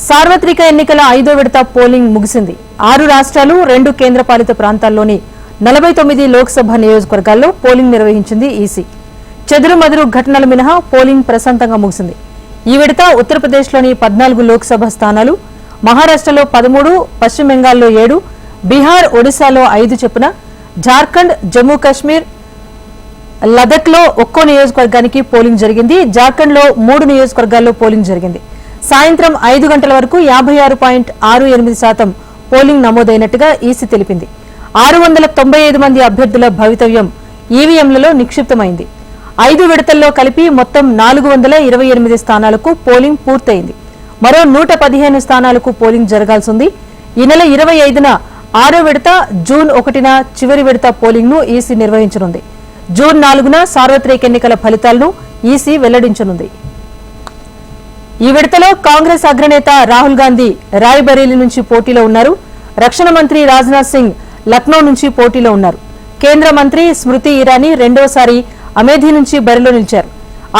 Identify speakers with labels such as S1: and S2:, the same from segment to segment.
S1: సార్వత్రిక ఎన్నికల 5వ విడత పోలింగ్ ముగిసింది. 6 రాష్ట్రాలు 2 కేంద్రపాలిత ప్రాంతాల్లోని 49 లోక్సభ నియోజకవర్గాల్లో పోలింగ్ నిర్వహించింది ఈసీ. చెదురుమదురు ఘటనలు మినహా పోలింగ్ ప్రశాంతంగా ముగిసింది. ఈ విడత ఉత్తరప్రదేశ్లోని 14 లోక్సభ స్థానాలు, మహారాష్ట్రలో 13, పశ్చిమ బెంగాల్లో 7, బీహార్, ఒడిశాలో 5 చొప్పున, జార్ఖండ్, జమ్మూ కాశ్మీర్, లదఖ్లో ఒక్కో నియోజకవర్గానికి పోలింగ్ జరిగింది. జార్ఖండ్లో 3 నియోజకవర్గాల్లో పోలింగ్ జరిగింది. సాయంత్రం 5 గంటల వరకు 56.68% పోలింగ్ నమోదైనట్టుగా ఈసీ తెలిపింది. 695 మంది అభ్యర్థుల భవితవ్యం ఈవీఎంలలో నిక్షిప్తమైంది. 5 విడతల్లో కలిపి మొత్తం 428 స్థానాలకు పోలింగ్ పూర్తయింది. మరో 115 స్థానాలకు పోలింగ్ జరగాల్సి ఉంది. ఈ నెల 25న 6వ విడత, జూన్ 1న చివరి విడత పోలింగ్ ను ఈసీ నిర్వహించనుంది. జూన్ 4న సార్వత్రిక ఎన్నికల ఫలితాలను ఈసీ వెల్లడించనుంది. ఈ విడతలో కాంగ్రెస్ అగ్రనేత రాహుల్ గాంధీ రాయ్బరేలీ నుంచి పోటీలో ఉన్నారు. రక్షణ మంత్రి రాజ్నాథ్ సింగ్ లక్నో నుంచి పోటీలో ఉన్నారు. కేంద్ర మంత్రి స్మృతి ఇరానీ రెండోసారి అమేథీ నుంచి బరిలో నిలిచారు.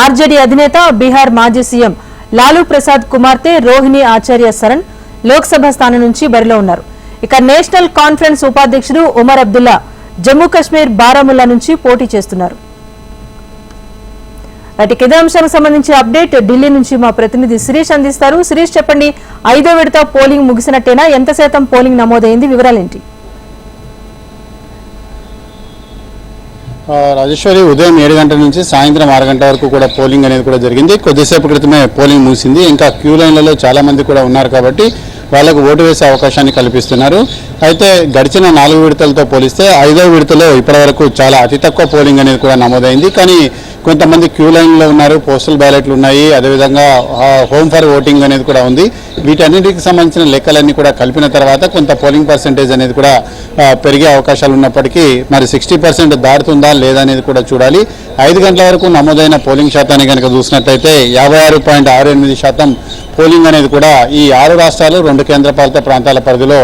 S1: ఆర్జేడీ అధినేత, బీహార్ మాజీ సీఎం లాలూ ప్రసాద్ కుమార్తె రోహిణి ఆచార్య సరణ్ లోక్సభ స్థానం నుంచి బరిలో ఉన్నారు. ఇక నేషనల్ కాన్ఫరెన్స్ ఉపాధ్యక్షుడు ఉమర్ అబ్దుల్లా జమ్మూ కాశ్మీర్ బారాముల్లా నుంచి పోటీ చేస్తున్నారు. ఇదే అంశానికి సంబంధించి అప్డేట్ ఢిల్లీ నుంచి మా ప్రతినిధి శిరీష్ అందిస్తారు. శిరీష్, చెప్పండి, 5వ విడత పోలింగ్ ముగిసినట్టేనా? ఎంత శాతం పోలింగ్ నమోదైంది? వివరాలేంటి?
S2: రాజేశ్వరి, ఉదయం 7 గంటల నుంచి సాయంత్రం 6 గంటల వరకు కూడా పోలింగ్ అనేది కూడా జరిగింది. కొద్దిసేపు క్రితమే పోలింగ్ ముగిసింది. ఇంకా క్యూ లైన్లలో చాలా మంది కూడా ఉన్నారు కాబట్టి వాళ్లకు ఓటు వేసే అవకాశాన్ని కల్పిస్తున్నారు. అయితే గడిచిన 4 విడతలతో పోలిస్తే 5వ విడతలో ఇప్పటివరకు చాలా అతి తక్కువ పోలింగ్ అనేది కూడా నమోదైంది. కానీ కొంతమంది క్యూ లైన్లో ఉన్నారు, పోస్టల్ బ్యాలెట్లు ఉన్నాయి, అదేవిధంగా హోమ్ ఫర్ ఓటింగ్ అనేది కూడా ఉంది. వీటన్నిటికి సంబంధించిన లెక్కలన్నీ కూడా కలిపిన తర్వాత కొంత పోలింగ్ పర్సెంటేజ్ అనేది కూడా పెరిగే అవకాశాలు ఉన్నప్పటికీ మరి 60% దాటుతుందా లేదా అనేది కూడా చూడాలి. 5 గంటల వరకు నమోదైన పోలింగ్ శాతాన్ని కనుక చూసినట్లయితే 56.68% పోలింగ్ అనేది కూడా ఈ 6 రాష్ట్రాలు 2 కేంద్రపాలిత ప్రాంతాల పరిధిలో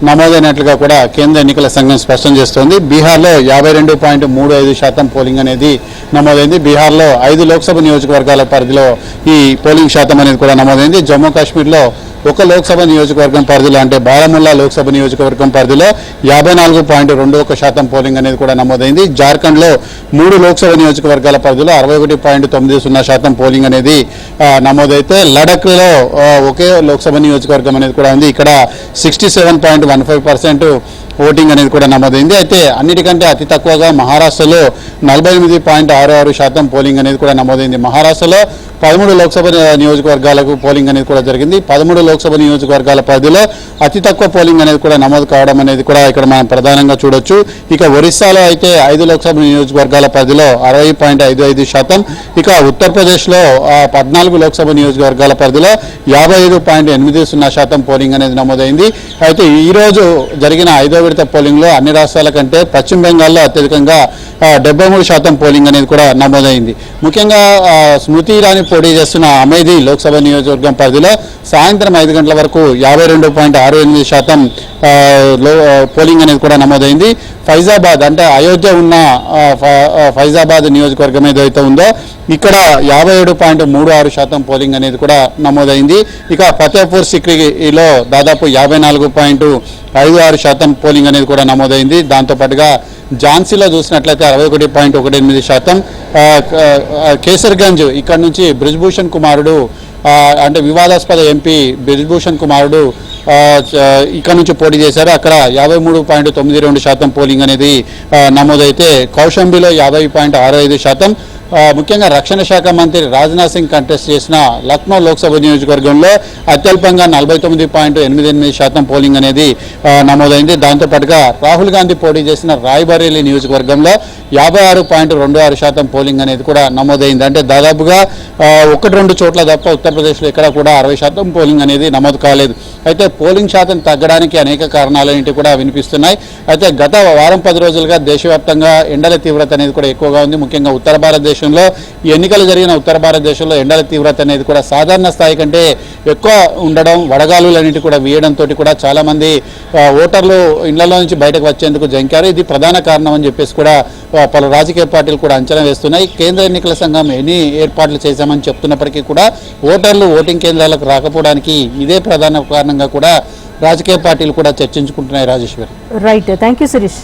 S2: నమోదైనట్లుగా కూడా కేంద్ర ఎన్నికల సంఘం స్పష్టం చేస్తోంది. బీహార్లో 52.35% పోలింగ్ అనేది నమోదైంది. బీహార్లో 5 లోక్సభ నియోజకవర్గాల పరిధిలో ఈ పోలింగ్ శాతం అనేది కూడా నమోదైంది. జమ్మూ కాశ్మీర్లో 1 లోక్సభ నియోజకవర్గం పరిధిలో అంటే బారాముల్లా లోక్సభ నియోజకవర్గం పరిధిలో 54.21% పోలింగ్ అనేది కూడా నమోదైంది. జార్ఖండ్లో 3 లోక్సభ నియోజకవర్గాల పరిధిలో 61.90% పోలింగ్ అనేది నమోదైతే లడఖ్లో ఒకే లోక్సభ నియోజకవర్గం అనేది కూడా ఉంది. ఇక్కడ 67.15% ఓటింగ్ అనేది కూడా నమోదైంది. అయితే అన్నిటికంటే అతి తక్కువగా మహారాష్ట్రలో 48.66% పోలింగ్ అనేది కూడా నమోదైంది. మహారాష్ట్రలో 13 లోక్సభ నియోజకవర్గాలకు పోలింగ్ అనేది కూడా జరిగింది. 13 లోక్సభ నియోజకవర్గాల పరిధిలో అతి తక్కువ పోలింగ్ అనేది కూడా నమోదు కావడం అనేది కూడా ఇక్కడ మనం ప్రధానంగా చూడొచ్చు. ఇక ఒరిస్సాలో అయితే 5 లోక్సభ నియోజకవర్గాల పరిధిలో 60.55%, ఇక ఉత్తరప్రదేశ్లో 14 లోక్సభ నియోజకవర్గాల పరిధిలో 55.80% పోలింగ్ అనేది నమోదైంది. అయితే ఈరోజు జరిగిన 5వ విడత పోలింగ్లో అన్ని రాష్ట్రాల కంటే పశ్చిమ బెంగాల్లో అత్యధికంగా 73% పోలింగ్ అనేది కూడా నమోదైంది. ముఖ్యంగా స్మృతి ఇరానీ పోటీ చేస్తున్న అమేథీ లోక్సభ నియోజకవర్గం పరిధిలో సాయంత్రం 5 గంటల వరకు 52.68% పోలింగ్ అనేది కూడా నమోదైంది. ఫైజాబాద్ అంటే అయోధ్య ఉన్న ఫైజాబాద్ నియోజకవర్గం ఏదైతే ఉందో ఇక్కడ 57.36% పోలింగ్ అనేది కూడా నమోదైంది. ఇక ఫతేపూర్ సిక్రీలో దాదాపు 54.56% పోలింగ్ అనేది కూడా నమోదైంది. దాంతోపాటుగా ఝాన్సీలో చూసినట్లయితే 61.18%, కేసర్గంజ్ ఇక్కడ నుంచి బ్రిజ్భూషణ్ కుమారుడు అంటే వివాదాస్పద ఎంపీ బ్రిజ్భూషణ్ కుమారుడు ఇక్కడ నుంచి పోటీ చేశారు. అక్కడ 53.92% పోలింగ్ అనేది నమోదైతే కౌశంబిలో 50.65%. ముఖ్యంగా రక్షణ శాఖ మంత్రి రాజ్నాథ్ సింగ్ కంటెస్ట్ చేసిన లక్నో లోక్సభ నియోజకవర్గంలో అత్యల్పంగా 49.88% పోలింగ్ అనేది నమోదైంది. దాంతోపాటుగా రాహుల్ గాంధీ పోటీ చేసిన రాయ్బరేలీ నియోజకవర్గంలో 56.26% పోలింగ్ అనేది కూడా నమోదైంది. అంటే దాదాపుగా 1-2 చోట్ల తప్ప ఉత్తరప్రదేశ్లో ఎక్కడ కూడా 60% పోలింగ్ అనేది నమోదు కాలేదు. అయితే పోలింగ్ శాతం తగ్గడానికి అనేక కారణాలు కూడా వినిపిస్తున్నాయి. అయితే గత వారం 10 రోజులుగా దేశవ్యాప్తంగా ఎండల తీవ్రత అనేది కూడా ఎక్కువగా ఉంది. ముఖ్యంగా ఉత్తర భారతదేశం భారతదేశంలో ఈ ఎన్నికలు జరిగిన ఉత్తర భారతదేశంలో ఎండల తీవ్రత అనేది కూడా సాధారణ స్థాయి కంటే ఎక్కువ ఉండడం, వడగాలులన్నిటి కూడా వీయడంతో కూడా చాలామంది ఓటర్లు ఇళ్లలో నుంచి బయటకు వచ్చేందుకు జంకారు. ఇది ప్రధాన కారణం అని చెప్పేసి కూడా పలు రాజకీయ పార్టీలు కూడా అంచనా వేస్తున్నాయి. కేంద్ర ఎన్నికల సంఘం ఎన్ని ఏర్పాట్లు చేశామని చెప్తున్నప్పటికీ కూడా ఓటర్లు ఓటింగ్ కేంద్రాలకు రాకపోవడానికి ఇదే ప్రధాన కారణంగా కూడా రాజకీయ పార్టీలు కూడా చర్చించుకుంటున్నాయి. Rajeshwari.
S1: Right, thank you Sirish.